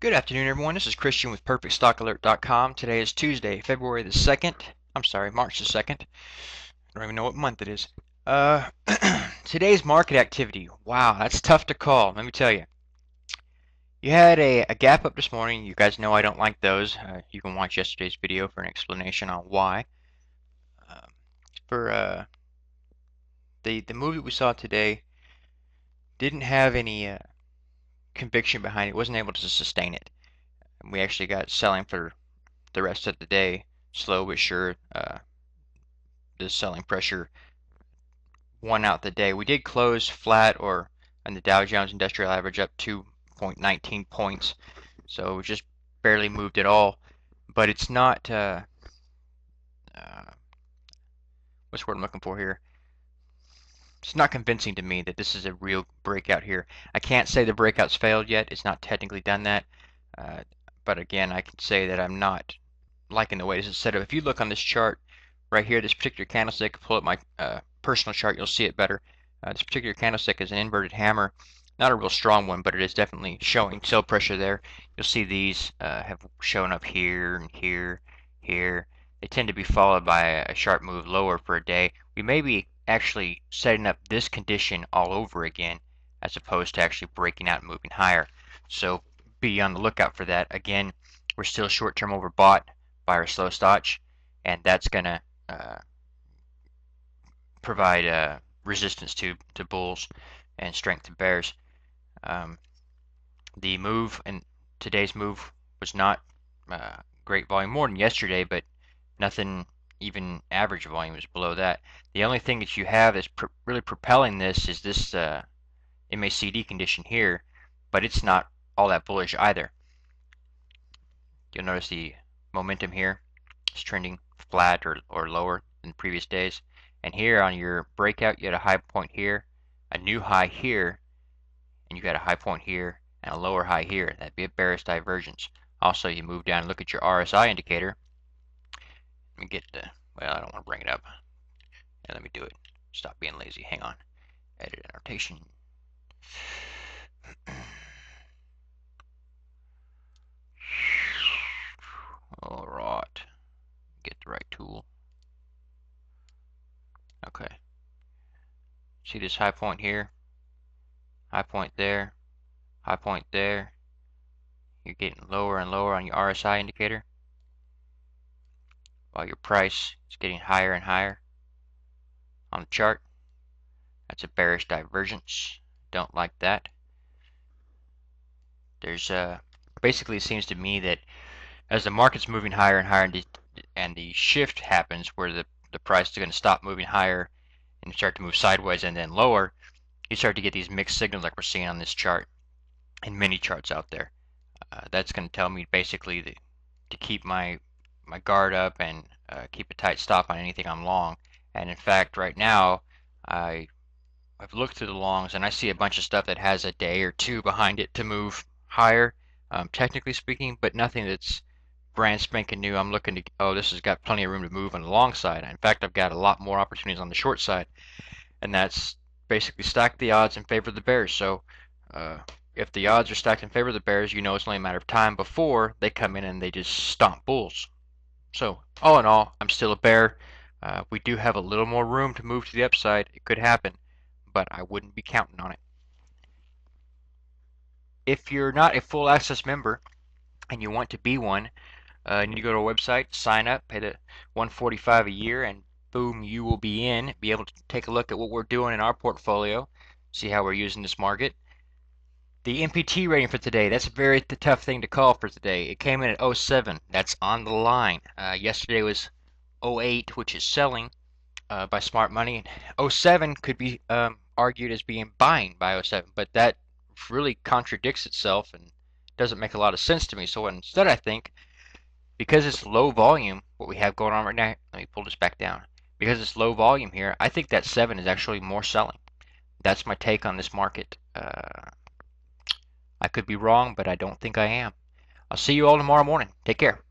Good afternoon, everyone. This is Christian with PerfectStockAlert.com. Today is Tuesday, February the 2nd. I'm sorry, March the 2nd. I don't even know what month it is. Uh, Today's market activity. Wow, that's tough to call. Let me tell you. You had a gap up this morning. You guys know I don't like those. You can watch yesterday's video for an explanation on why. Um, for the move that we saw today didn't have any conviction behind it. It wasn't able to sustain it. And we actually got selling for the rest of the day, slow but sure. The selling pressure won out the day. We did close flat, or on the Dow Jones Industrial Average, up 2.19 points, so just barely moved at all. But it's not what's the word I'm looking for here? It's not convincing to me that this is a real breakout here. I can't say the breakout's failed yet. It's not technically done that. Uh, but again, I can say that I'm not liking the way this is set up. If you look on this chart right here, this particular candlestick, pull up my personal chart, you'll see it better. This particular candlestick is an inverted hammer. Not a real strong one, but it is definitely showing sell pressure there. You'll see these have shown up here and here, here. They tend to be followed by a sharp move lower for a day. We may be actually setting up this condition all over again, as opposed to actually breaking out and moving higher. So be on the lookout for that. Again, we're still short-term overbought by our slow stotch, and that's going to provide resistance to bulls and strength to bears. The move and today's move was not great volume, more than yesterday, but nothing even average volume is below that. The only thing that you have that's really propelling this is this MACD condition here, but it's not all that bullish either. You'll notice the momentum here is trending flat or lower than previous days. And here on your breakout, you had a high point here, a new high here, and you got a high point here and a lower high here. That'd be a bearish divergence. Also, you move down and look at your RSI indicator. Let me get the, well, I don't want to bring it up. Yeah, let me do it. Stop being lazy. Hang on. Edit annotation. All right. Get the right tool. Okay. See this high point here? High point there. High point there. You're getting lower and lower on your RSI indicator, while your price is getting higher and higher on the chart. That's a bearish divergence. Don't like that. There's basically, it seems to me that as the market's moving higher and higher, and the shift happens where the price is going to stop moving higher and start to move sideways and then lower, you start to get these mixed signals like we're seeing on this chart and many charts out there. That's going to tell me basically to keep my guard up and keep a tight stop on anything I'm long. And in fact, right now, I've looked through the longs and I see a bunch of stuff that has a day or two behind it to move higher, technically speaking, but nothing that's brand spanking new. I'm looking to, oh, this has got plenty of room to move on the long side. In fact, I've got a lot more opportunities on the short side, and that's basically stack the odds in favor of the bears. So if the odds are stacked in favor of the bears, you know it's only a matter of time before they come in and they just stomp bulls. So all in all, I'm still a bear. We do have a little more room to move to the upside. It could happen, but I wouldn't be counting on it. If you're not a full access member and you want to be one, you need to go to our website, sign up, pay the $145 a year, and boom, you will be able to take a look at what we're doing in our portfolio, see how we're using this market. The MPT rating for today, that's a very tough thing to call for today. It came in at 0.7. That's on the line. Yesterday was 0.8, which is selling by smart money. 0.7 could be argued as being buying by 0.7, but that really contradicts itself and doesn't make a lot of sense to me. So instead, I think, because it's low volume, what we have going on right now, let me pull this back down. Because it's low volume here, I think that 7 is actually more selling. That's my take on this market. I could be wrong, but I don't think I am. I'll see you all tomorrow morning. Take care.